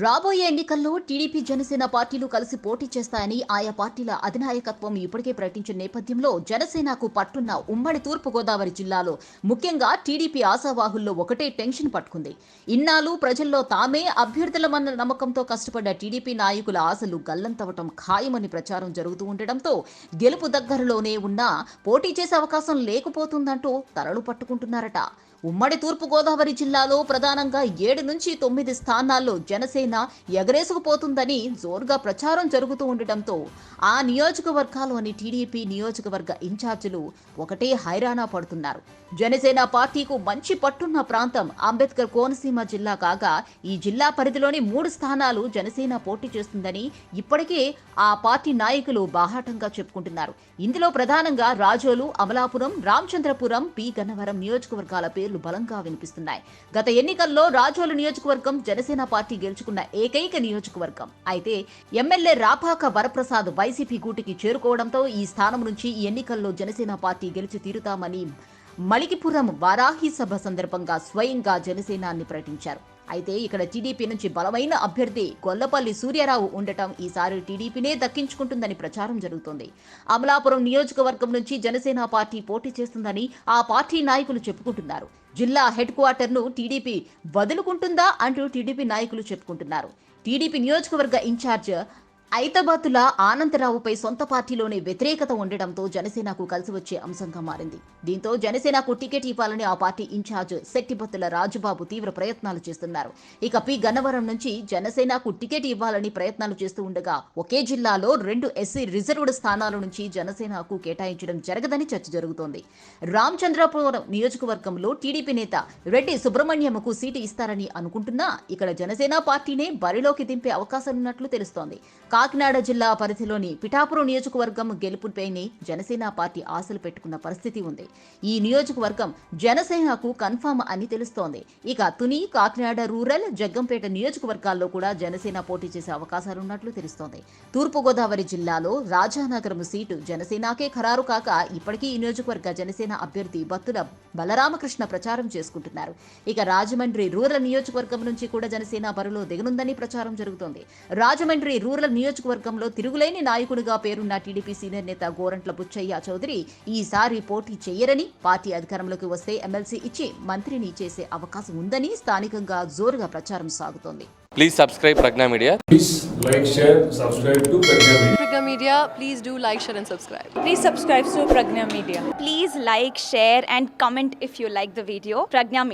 రాబోయే ఎన్నికల్లో టీడీపీ జనసేన పార్టీలు కలిసి పోటీ చేస్తాయని ఆయా పార్టీల అధినాయకత్వం ఇప్పటికే ప్రకటించిన నేపథ్యంలో జనసేనకు పట్టున్న ఉమ్మడి తూర్పుగోదావరి జిల్లాలో ముఖ్యంగా టీడీపీ ఆశావాహుల్లో ఒకటే టెన్షన్ పట్టుకుంది. ఇన్నాళ్ళు ప్రజల్లో తామే అభ్యర్థులమన్న నమ్మకంతో కష్టపడ్డ టీడీపీ నాయకుల ఆశలు గల్లంతవటం ఖాయమని ప్రచారం జరుగుతూ ఉండటంతో గెలుపు దగ్గరలోనే ఉన్నా పోటీ చేసే అవకాశం లేకపోతుందంటూ తరలు పట్టుకుంటున్నారట. ఉమ్మడి తూర్పుగోదావరి జిల్లాలో ప్రధానంగా 7 నుంచి 9 స్థానాల్లో జనసేన ఎగరేసుకుపోతుందని జోరుగా ప్రచారం జరుగుతూ ఉండటంతో ఆ నియోజకవర్గాల్లోని టీడీపీ నియోజకవర్గ ఇన్ఛార్జీలు ఒకటే హైరానా పడుతున్నారు. జనసేన పార్టీకు మంచి పట్టున్న ప్రాంతం అంబేద్కర్ కోనసీమ జిల్లా కాగా ఈ జిల్లా పరిధిలోని 3 స్థానాలు జనసేన పోటీ చేస్తుందని ఇప్పటికే ఆ పార్టీ నాయకులు బాహాటంగా చెప్పుకుంటున్నారు. ఇందులో ప్రధానంగా రాజోలు, అమలాపురం, రామచంద్రపురం, పి గన్నవరం నియోజకవర్గాల పేర్లు బలంగా వినిపిస్తున్నాయి. గత ఎన్నికల్లో రాజోలు నియోజకవర్గం జనసేన పార్టీ గెలుచుకున్న ఏకైక నియోజకవర్గం. అయితే ఎమ్మెల్యే రాపాక వరప్రసాద్ వైసీపీ గూటికి చేరుకోవడంతో ఈ స్థానం నుంచి ఈ ఎన్నికల్లో జనసేన పార్టీ గెలిచి తీరుతామని మలికిపురం వారాహి సభ సందర్భంగా స్వయంగా జనసేనాన్ని ప్రకటించారు. అయితే ఇక్కడ టీడీపీ నుంచి బలమైన అభ్యర్థి గొల్లపల్లి సూర్యారావు ఉండటం ఈసారి టీడీపీనే దక్కించుకుంటుందని ప్రచారం జరుగుతోంది. అమలాపురం నియోజకవర్గం నుంచి జనసేన పార్టీ పోటీ చేస్తుందని ఆ పార్టీ నాయకులు చెప్పుకుంటున్నారు. జిల్లా హెడ్ క్వార్టర్ను టీడీపీ వదులుకుంటుందా అంటూ టీడీపీ నాయకులు చెప్పుకుంటున్నారు. టీడీపీ నియోజకవర్గ ఇన్ఛార్జ్ ఐతబాతుల ఆనందరావుపై సొంత పార్టీలోనే వ్యతిరేకత ఉండడంతో జనసేనకు కలిసి వచ్చే అంశంగా మారింది. దీంతో జనసేనకు టికెట్ ఇవ్వాలని ఆ పార్టీ ఇన్ఛార్జ్ శెట్టిబత్తుల రాజుబాబు తీవ్ర ప్రయత్నాలు చేస్తున్నారు. ఇక పి గన్నవరం నుంచి జనసేనకు టికెట్ ఇవ్వాలని ప్రయత్నాలు చేస్తూ ఉండగా ఒకే జిల్లాలో 2 ఎస్సీ రిజర్వ్డ్ స్థానాల నుంచి జనసేనకు కేటాయించడం జరగదని చర్చ జరుగుతోంది. రామచంద్రపురం నియోజకవర్గంలో టీడీపీ నేత రెడ్డి సుబ్రహ్మణ్యంకు సీటు ఇస్తారని అనుకుంటున్నా ఇక్కడ జనసేన పార్టీనే బరిలోకి దింపే అవకాశాలున్నట్లు తెలుస్తోంది. కాకినాడ జిల్లా పరిధిలోని పిఠాపురం నియోజకవర్గం గెలుపుపైనే జనసేన పార్టీ ఆశలు పెట్టుకున్న పరిస్థితి ఉంది. ఈ నియోజకవర్గం జనసేనకు కన్ఫర్మ్ అని తెలుస్తోంది. ఇక తుని, కాకినాడ రూరల్, జగ్గంపేట నియోజకవర్గాల్లో కూడా జనసేన పోటీ చేసే అవకాశాలున్నట్లు తెలుస్తోంది. తూర్పుగోదావరి జిల్లాలో రాజానగరం సీటు జనసేనకే ఖరారు కాక ఇప్పటికీ ఈ నియోజకవర్గ జనసేన అభ్యర్థి బత్తుల బలరామకృష్ణ ప్రచారం చేసుకుంటున్నారు. ఇక రాజమండ్రి రూరల్ నియోజకవర్గం నుంచి కూడా జనసేన బరిలో దిగనుందని ప్రచారం జరుగుతోంది. రాజమండ్రి రూరల్ నియోజకవర్గంలో తిరుగులేని నాయకుడిగా పేరున్న టీడీపీ సీనియర్ నేత గోరంట్ల బుచ్చయ్య చౌదరి ఈసారి పోటీ చేయరని, పార్టీ అధికారంలోకి వస్తే ఎమ్మెల్సీ ఇచ్చి మంత్రిని చేసే అవకాశం ఉందని స్థానికంగా జోరుగా ప్రచారం సాగుతోంది. Please subscribe Pragna Media. Please like, share, subscribe to Pragna Media. Pragna Media, please do like, share and subscribe. Please subscribe to Pragna Media. Please like, share and comment if you like the video. Pragna Media.